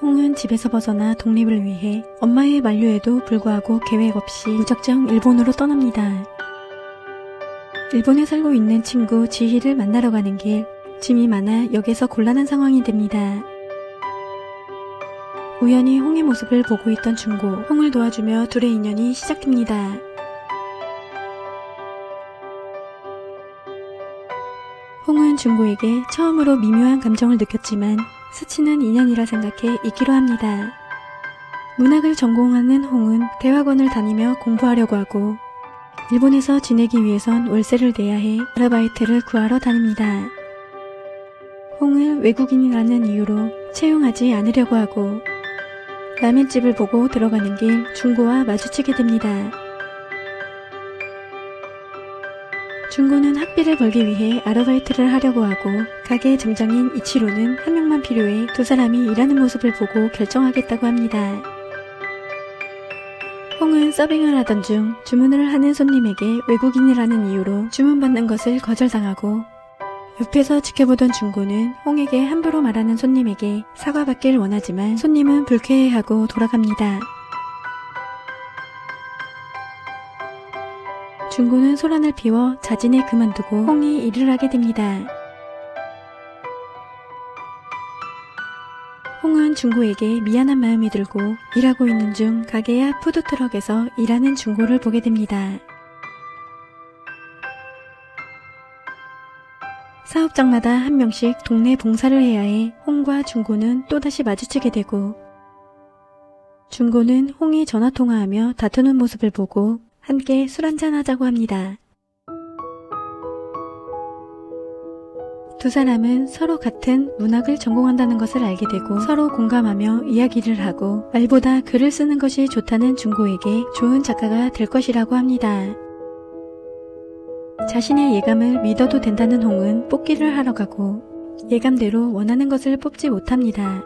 홍은 집에서 벗어나 독립을 위해 엄마의 만류에도 불구하고 계획 없이 무작정 일본으로 떠납니다. 일본에 살고 있는 친구 지희를 만나러 가는 길, 짐이 많아 역에서 곤란한 상황이 됩니다. 우연히 홍의 모습을 보고 있던 중고, 홍을 도와주며 둘의 인연이 시작됩니다. 홍은 중고에게 처음으로 미묘한 감정을 느꼈지만 스치는 인연이라 생각해 잊기로 합니다. 문학을 전공하는 홍은 대학원을 다니며 공부하려고 하고 일본에서 지내기 위해선 월세를 내야 해 아르바이트를 구하러 다닙니다. 홍을 외국인이라는 이유로 채용하지 않으려고 하고 라면집을 보고 들어가는 길 중고와 마주치게 됩니다. 중고는 학비를 벌기 위해 아르바이트를 하려고 하고 가게 점장인 이치로는 한 명만 필요해 두 사람이 일하는 모습을 보고 결정하겠다고 합니다. 홍은 서빙을 하던 중 주문을 하는 손님에게 외국인이라는 이유로 주문받는 것을 거절당하고 옆에서 지켜보던 중고는 홍에게 함부로 말하는 손님에게 사과받길 원하지만 손님은 불쾌해하고 돌아갑니다. 중고는 소란을 피워 자진해 그만두고 홍이 일을 하게 됩니다. 홍은 중고에게 미안한 마음이 들고 일하고 있는 중 가게 앞 푸드트럭에서 일하는 중고를 보게 됩니다. 사업장마다 한 명씩 동네 봉사를 해야 해 홍과 중고는 또다시 마주치게 되고 중고는 홍이 전화통화하며 다투는 모습을 보고 함께 술 한잔 하자고 합니다. 두 사람은 서로 같은 문학을 전공한다는 것을 알게 되고 서로 공감하며 이야기를 하고 말보다 글을 쓰는 것이 좋다는 중고에게 좋은 작가가 될 것이라고 합니다. 자신의 예감을 믿어도 된다는 홍은 뽑기를 하러 가고 예감대로 원하는 것을 뽑지 못합니다.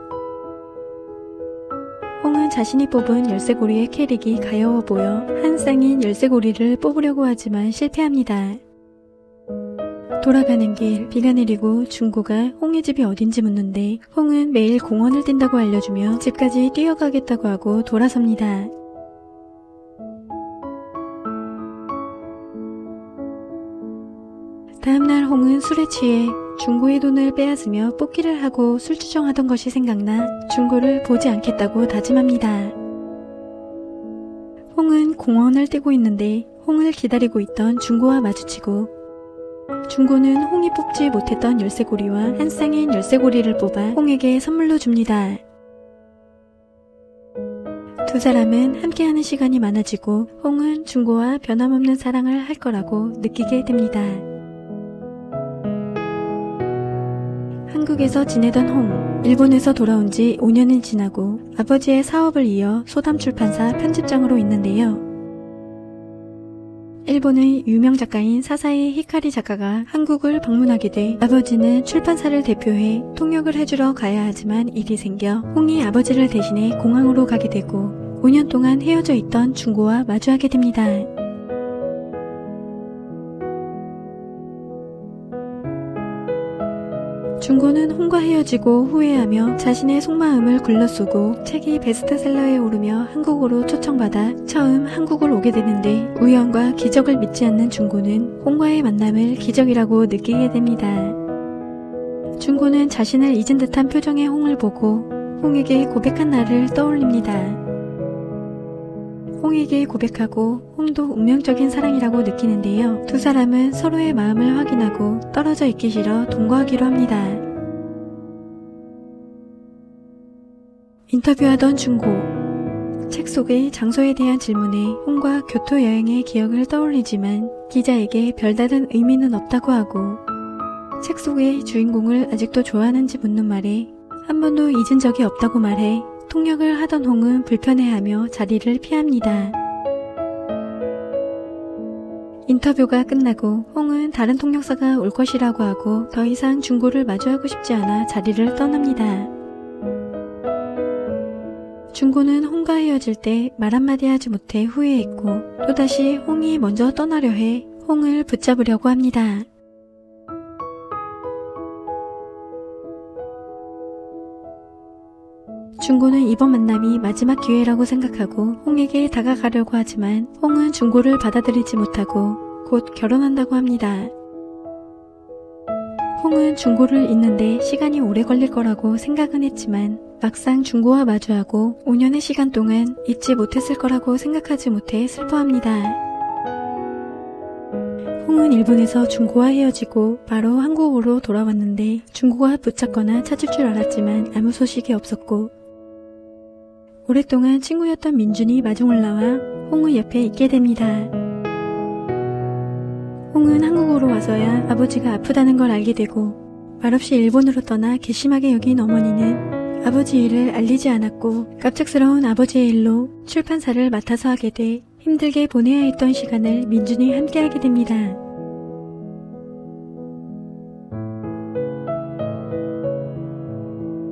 홍은 자신이 뽑은 열쇠고리의 캐릭이 가여워 보여 한 쌍인 열쇠고리를 뽑으려고 하지만 실패합니다. 돌아가는 길 비가 내리고 중고가 홍의 집이 어딘지 묻는데 홍은 매일 공원을 뛴다고 알려주며 집까지 뛰어가겠다고 하고 돌아섭니다. 다음날 홍은 술에 취해 중고의 돈을 빼앗으며 뽑기를 하고 술주정하던 것이 생각나 중고를 보지 않겠다고 다짐합니다. 홍은 공원을 뛰고 있는데 홍을 기다리고 있던 중고와 마주치고 중고는 홍이 뽑지 못했던 열쇠고리와 한 쌍인 열쇠고리를 뽑아 홍에게 선물로 줍니다. 두 사람은 함께하는 시간이 많아지고 홍은 중고와 변함없는 사랑을 할 거라고 느끼게 됩니다. 한국에서 지내던 홍, 일본에서 돌아온 지 5년이 지나고 아버지의 사업을 이어 소담출판사 편집장으로 있는데요. 일본의 유명 작가인 사사의 히카리 작가가 한국을 방문하게 돼 아버지는 출판사를 대표해 통역을 해주러 가야 하지만 일이 생겨 홍이 아버지를 대신해 공항으로 가게 되고 5년 동안 헤어져 있던 중고와 마주하게 됩니다. 중고는 홍과 헤어지고 후회하며 자신의 속마음을 글러쓰고 책이 베스트셀러에 오르며 한국으로 초청받아 처음 한국을 오게 되는데 우연과 기적을 믿지 않는 중고는 홍과의 만남을 기적이라고 느끼게 됩니다. 중고는 자신을 잊은 듯한 표정의 홍을 보고 홍에게 고백한 날을 떠올립니다. 홍에게 고백하고 홍도 운명적인 사랑이라고 느끼는데요. 두 사람은 서로의 마음을 확인하고 떨어져 있기 싫어 동거하기로 합니다. 인터뷰하던 중고. 책 속의 장소에 대한 질문에 홍과 교토 여행의 기억을 떠올리지만 기자에게 별다른 의미는 없다고 하고 책 속의 주인공을 아직도 좋아하는지 묻는 말에 한 번도 잊은 적이 없다고 말해 통역을 하던 홍은 불편해하며 자리를 피합니다. 인터뷰가 끝나고 홍은 다른 통역사가 올 것이라고 하고 더 이상 중고를 마주하고 싶지 않아 자리를 떠납니다. 중고는 홍과 헤어질 때 말 한마디 하지 못해 후회했고 또다시 홍이 먼저 떠나려 해 홍을 붙잡으려고 합니다. 중고는 이번 만남이 마지막 기회라고 생각하고 홍에게 다가가려고 하지만 홍은 중고를 받아들이지 못하고 곧 결혼한다고 합니다. 홍은 중고를 잊는데 시간이 오래 걸릴 거라고 생각은 했지만 막상 중고와 마주하고 5년의 시간 동안 잊지 못했을 거라고 생각하지 못해 슬퍼합니다. 홍은 일본에서 중고와 헤어지고 바로 한국으로 돌아왔는데 중고가 붙잡거나 찾을 줄 알았지만 아무 소식이 없었고 오랫동안 친구였던 민준이 마중 올라와 홍의 옆에 있게 됩니다. 홍은 한국으로 와서야 아버지가 아프다는 걸 알게 되고 말없이 일본으로 떠나 괘씸하게 여긴 어머니는 아버지 일을 알리지 않았고 갑작스러운 아버지의 일로 출판사를 맡아서 하게 돼 힘들게 보내야 했던 시간을 민준이 함께하게 됩니다.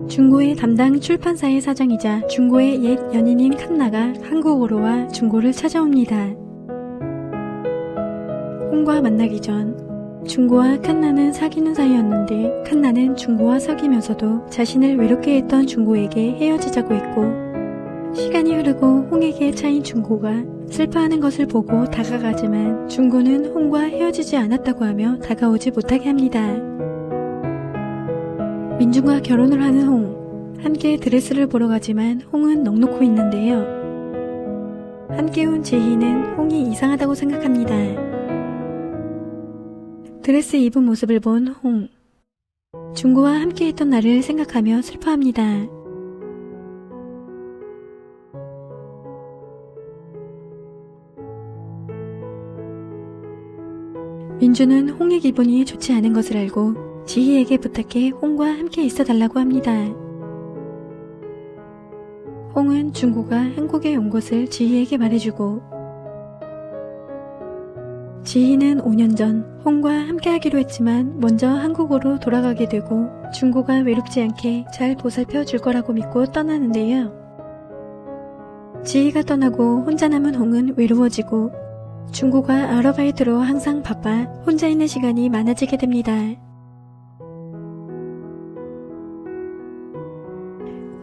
중고의 담당 출판사의 사장이자 중고의 옛 연인인 칸나가 한국으로 와 중고를 찾아옵니다. 홍과 만나기 전 중고와 칸나는 사귀는 사이였는데 칸나는 중고와 사귀면서도 자신을 외롭게 했던 중고에게 헤어지자고 했고 시간이 흐르고 홍에게 차인 중고가 슬퍼하는 것을 보고 다가가지만 중고는 홍과 헤어지지 않았다고 하며 다가오지 못하게 합니다. 민준과 결혼을 하는 홍, 함께 드레스를 보러 가지만 홍은 넋놓고 있는데요. 함께 온 지희는 홍이 이상하다고 생각합니다. 드레스 입은 모습을 본 홍, 중고와 함께 했던 날을 생각하며 슬퍼합니다. 민준은 홍의 기분이 좋지 않은 것을 알고 지희에게 부탁해 홍과 함께 있어달라고 합니다. 홍은 중고가 한국에 온 것을 지희에게 말해주고 지희는 5년 전 홍과 함께하기로 했지만 먼저 한국으로 돌아가게 되고 중고가 외롭지 않게 잘 보살펴 줄 거라고 믿고 떠나는데요. 지희가 떠나고 혼자 남은 홍은 외로워지고 중고가 아르바이트로 항상 바빠 혼자 있는 시간이 많아지게 됩니다.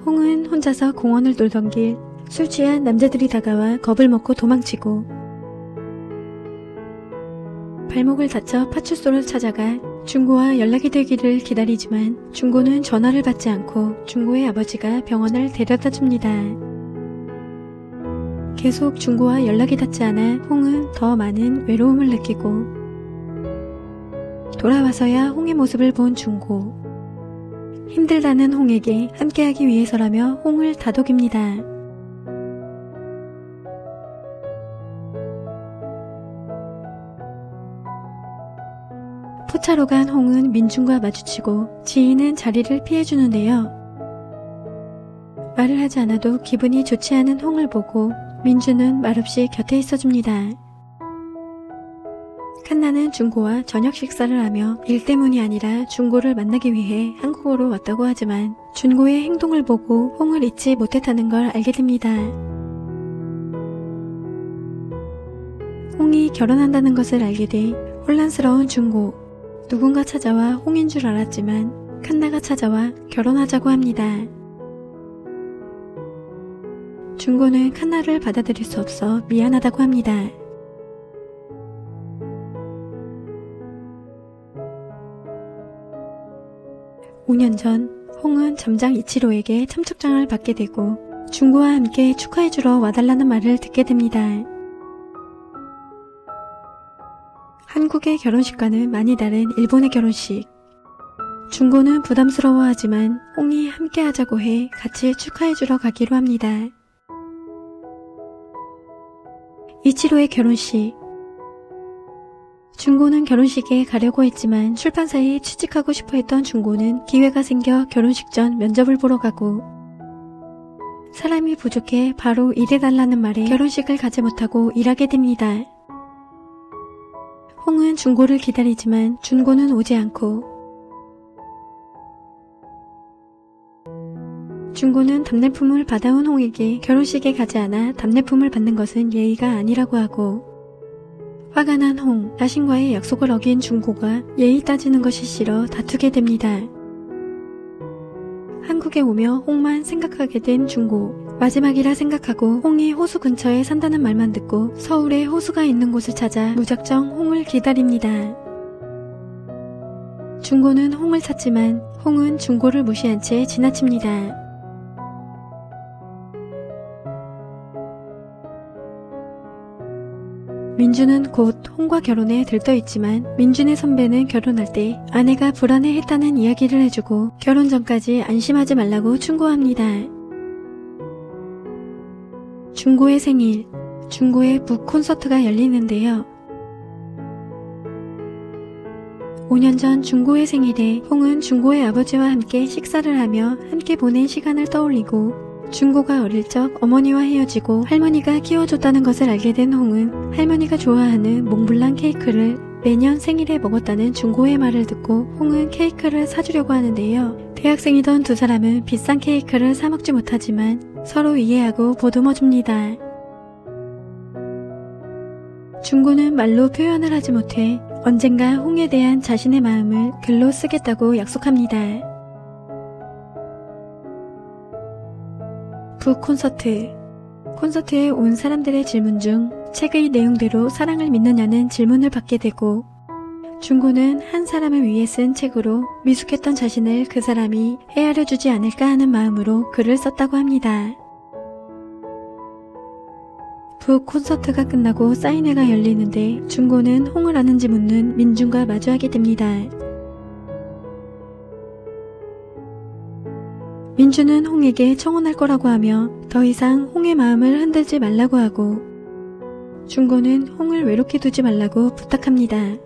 홍은 혼자서 공원을 돌던 길 술 취한 남자들이 다가와 겁을 먹고 도망치고 발목을 다쳐 파출소를 찾아가 중고와 연락이 되기를 기다리지만 중고는 전화를 받지 않고 중고의 아버지가 병원을 데려다 줍니다. 계속 중고와 연락이 닿지 않아 홍은 더 많은 외로움을 느끼고 돌아와서야 홍의 모습을 본 중고. 힘들다는 홍에게 함께하기 위해서라며 홍을 다독입니다. 포차로 간 홍은 민준과 마주치고 지희는 자리를 피해주는데요. 말을 하지 않아도 기분이 좋지 않은 홍을 보고 민준은 말없이 곁에 있어줍니다. 칸나는 중고와 저녁 식사를 하며 일 때문이 아니라 중고를 만나기 위해 한국으로 왔다고 하지만 중고의 행동을 보고 홍을 잊지 못했다는 걸 알게 됩니다. 홍이 결혼한다는 것을 알게 돼 혼란스러운 중고. 누군가 찾아와 홍인 줄 알았지만 칸나가 찾아와 결혼하자고 합니다. 중고는 칸나를 받아들일 수 없어 미안하다고 합니다. (5년) 전 홍은 점장 이치로에게 참석장을 받게 되고 중고와 함께 축하해주러 와달라는 말을 듣게 됩니다. 한국의 결혼식과는 많이 다른 일본의 결혼식. 중고는 부담스러워하지만 홍이 함께 하자고 해 같이 축하해주러 가기로 합니다. 이치로의 결혼식. 중고는 결혼식에 가려고 했지만 출판사에 취직하고 싶어 했던 중고는 기회가 생겨 결혼식 전 면접을 보러 가고 사람이 부족해 바로 일해달라는 말에 결혼식을 가지 못하고 일하게 됩니다. 홍은 중고를 기다리지만 중고는 오지 않고 중고는 답례품을 받아온 홍에게 결혼식에 가지 않아 답례품을 받는 것은 예의가 아니라고 하고 화가 난 홍, 자신과의 약속을 어긴 중고가 예의 따지는 것이 싫어 다투게 됩니다. 한국 한국에 오며 홍만 생각하게 된 중고. 마지막이라 생각하고 홍이 호수 근처에 산다는 말만 듣고 서울에 호수가 있는 곳을 찾아 무작정 홍을 기다립니다. 중고는 홍을 찾지만 홍은 중고를 무시한 채 지나칩니다. 민주는 곧 홍과 결혼에 들떠있지만 민준의 선배는 결혼할 때 아내가 불안해했다는 이야기를 해주고 결혼 전까지 안심하지 말라고 충고합니다. 중고의 생일, 중고의 북 콘서트가 열리는데요. 5년 전 중고의 생일에 홍은 중고의 아버지와 함께 식사를 하며 함께 보낸 시간을 떠올리고 중고가 어릴 적 어머니와 헤어지고 할머니가 키워줬다는 것을 알게 된 홍은 할머니가 좋아하는 몽블랑 케이크를 매년 생일에 먹었다는 중고의 말을 듣고 홍은 케이크를 사주려고 하는데요. 대학생이던 두 사람은 비싼 케이크를 사 먹지 못하지만 서로 이해하고 보듬어줍니다. 중고는 말로 표현을 하지 못해 언젠가 홍에 대한 자신의 마음을 글로 쓰겠다고 약속합니다. 북 콘서트. 콘서트에 온 사람들의 질문 중 책의 내용대로 사랑을 믿느냐는 질문을 받게 되고 중고는 한 사람을 위해 쓴 책으로 미숙했던 자신을 그 사람이 헤아려 주지 않을까 하는 마음으로 글을 썼다고 합니다. 북 콘서트가 끝나고 사인회가 열리는데 중고는 홍을 아는지 묻는 민준과 마주하게 됩니다. 민준은 홍에게 청혼할 거라고 하며 더 이상 홍의 마음을 흔들지 말라고 하고 중고는 홍을 외롭게 두지 말라고 부탁합니다.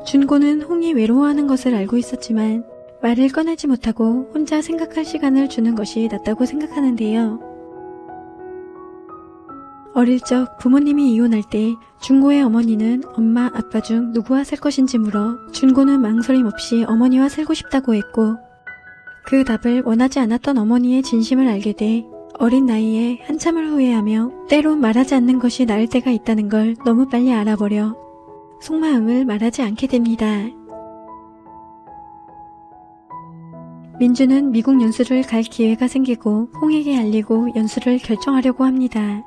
준고는 홍이 외로워하는 것을 알고 있었지만 말을 꺼내지 못하고 혼자 생각할 시간을 주는 것이 낫다고 생각하는데요. 어릴 적 부모님이 이혼할 때 준고의 어머니는 엄마, 아빠 중 누구와 살 것인지 물어 준고는 망설임 없이 어머니와 살고 싶다고 했고 그 답을 원하지 않았던 어머니의 진심을 알게 돼 어린 나이에 한참을 후회하며 때론 말하지 않는 것이 나을 때가 있다는 걸 너무 빨리 알아버려 속마음을 말하지 않게 됩니다. 민주는 미국 연수를 갈 기회가 생기고 홍에게 알리고 연수를 결정하려고 합니다.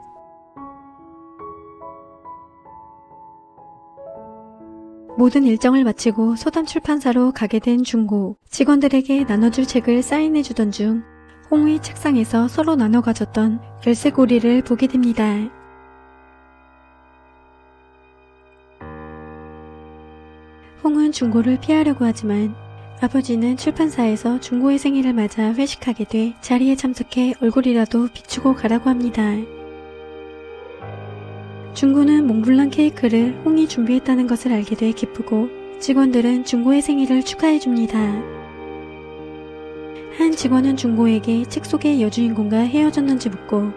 모든 일정을 마치고 소담 출판사로 가게 된 중고. 직원들에게 나눠줄 책을 사인해주던 중 홍의 책상에서 서로 나눠 가졌던 열쇠고리를 보게 됩니다. 홍은 중고를 피하려고 하지만 아버지는 출판사에서 중고의 생일을 맞아 회식하게 돼 자리에 참석해 얼굴이라도 비추고 가라고 합니다. 중고는 몽블랑 케이크를 홍이 준비했다는 것을 알게 돼 기쁘고 직원들은 중고의 생일을 축하해줍니다. 한 직원은 중고에게 책 속의 여주인공과 헤어졌는지 묻고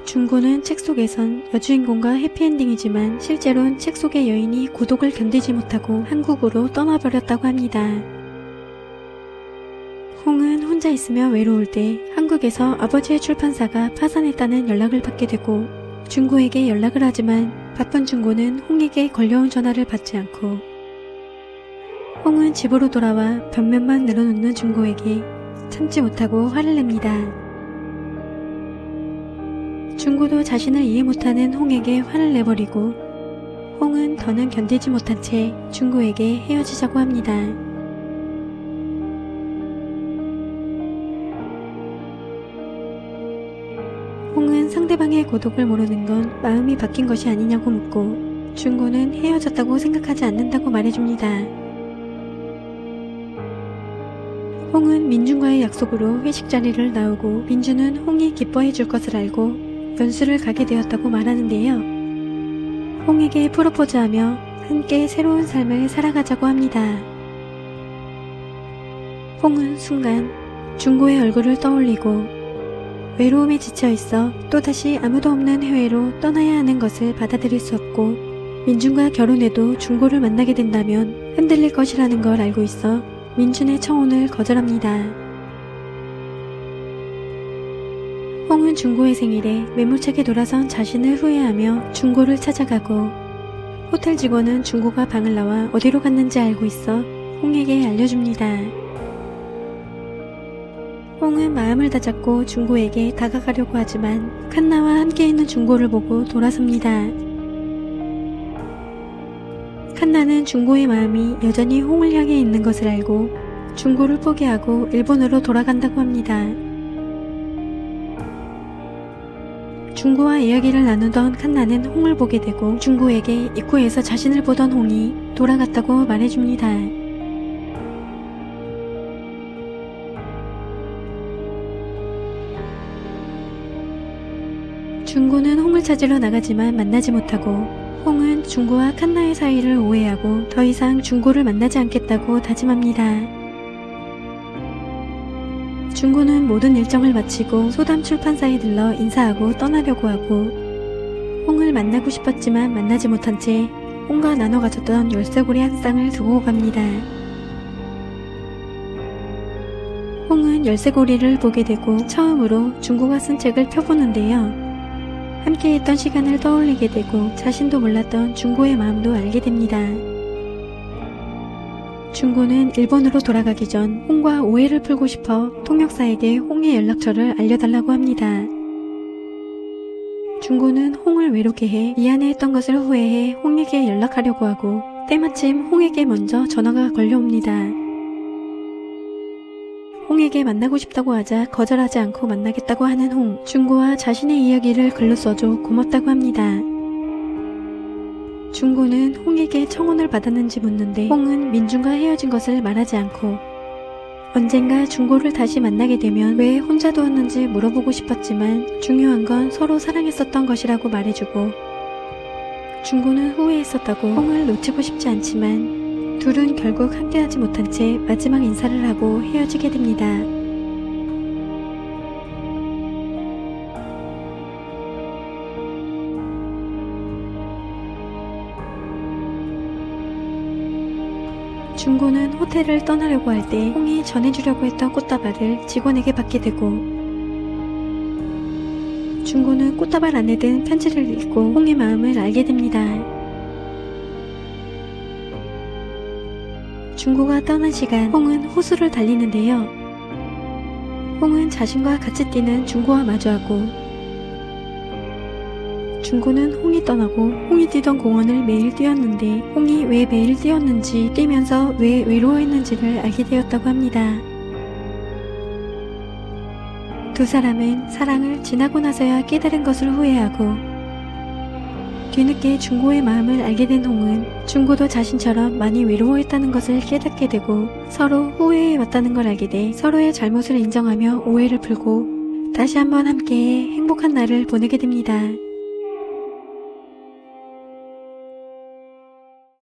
중고는 책 속에선 여주인공과 해피엔딩이지만 실제로는 책 속의 여인이 고독을 견디지 못하고 한국으로 떠나버렸다고 합니다. 홍은 혼자 있으며 외로울 때 한국에서 아버지의 출판사가 파산했다는 연락을 받게 되고 중고에게 연락을 하지만 바쁜 중고는 홍에게 걸려온 전화를 받지 않고 홍은 집으로 돌아와 변면만 늘어놓는 중고에게 참지 못하고 화를 냅니다. 중고도 자신을 이해 못하는 홍에게 화를 내버리고 홍은 더는 견디지 못한 채 중고에게 헤어지자고 합니다. 홍은 상대방의 고독을 모르는 건 마음이 바뀐 것이 아니냐고 묻고 중고는 헤어졌다고 생각하지 않는다고 말해줍니다. 홍은 민준과의 약속으로 회식 자리를 나오고 민준은 홍이 기뻐해 줄 것을 알고 연수를 가게 되었다고 말하는데요. 홍에게 프로포즈하며 함께 새로운 삶을 살아가자고 합니다. 홍은 순간 중고의 얼굴을 떠올리고 외로움에 지쳐있어 또다시 아무도 없는 해외로 떠나야 하는 것을 받아들일 수 없고 민준과 결혼해도 중고를 만나게 된다면 흔들릴 것이라는 걸 알고 있어 민준의 청혼을 거절합니다. 홍은 중고의 생일에 매몰차게 돌아선 자신을 후회하며 중고를 찾아가고 호텔 직원은 중고가 방을 나와 어디로 갔는지 알고 있어 홍에게 알려줍니다. 홍은 마음을 다잡고 중고에게 다가가려고 하지만 칸나와 함께 있는 중고를 보고 돌아섭니다. 칸나는 중고의 마음이 여전히 홍을 향해 있는 것을 알고 중고를 포기하고 일본으로 돌아간다고 합니다. 중고와 이야기를 나누던 칸나는 홍을 보게 되고 중고에게 입구에서 자신을 보던 홍이 돌아갔다고 말해줍니다. 중고는 홍을 찾으러 나가지만 만나지 못하고 홍은 중고와 칸나의 사이를 오해하고 더 이상 중고를 만나지 않겠다고 다짐합니다. 중고는 모든 일정을 마치고 소담 출판사에 들러 인사하고 떠나려고 하고 홍을 만나고 싶었지만 만나지 못한 채 홍과 나눠 가졌던 열쇠고리 한 쌍을 두고 갑니다. 홍은 열쇠고리를 보게 되고 처음으로 중고가 쓴 책을 펴보는데요. 함께했던 시간을 떠올리게 되고 자신도 몰랐던 중고의 마음도 알게 됩니다. 중고는 일본으로 돌아가기 전 홍과 오해를 풀고 싶어 통역사에게 홍의 연락처를 알려달라고 합니다. 중고는 홍을 외롭게 해 미안해했던 것을 후회해 홍에게 연락하려고 하고 때마침 홍에게 먼저 전화가 걸려옵니다. 홍에게 만나고 싶다고 하자 거절하지 않고 만나겠다고 하는 홍. 중고와 자신의 이야기를 글로 써줘 고맙다고 합니다. 중고는 홍에게 청혼을 받았는지 묻는데 홍은 민준과 헤어진 것을 말하지 않고 언젠가 중고를 다시 만나게 되면 왜 혼자 두었는지 물어보고 싶었지만 중요한 건 서로 사랑했었던 것이라고 말해주고 중고는 후회했었다고 홍을 놓치고 싶지 않지만 둘은 결국 함께하지 못한 채 마지막 인사를 하고 헤어지게 됩니다. 중고는 호텔을 떠나려고 할 때 홍이 전해주려고 했던 꽃다발을 직원에게 받게 되고 중고는 꽃다발 안에 든 편지를 읽고 홍의 마음을 알게 됩니다. 중고가 떠난 시간 홍은 호수를 달리는데요. 홍은 자신과 같이 뛰는 중고와 마주하고 중고는 홍이 떠나고 홍이 뛰던 공원을 매일 뛰었는데 홍이 왜 매일 뛰었는지 뛰면서 왜 외로워했는지를 알게 되었다고 합니다. 두 사람은 사랑을 지나고 나서야 깨달은 것을 후회하고 뒤늦게 중고의 마음을 알게 된 홍은 중고도 자신처럼 많이 외로워했다는 것을 깨닫게 되고 서로 후회해왔다는 걸 알게 돼 서로의 잘못을 인정하며 오해를 풀고 다시 한번 함께해 행복한 날을 보내게 됩니다.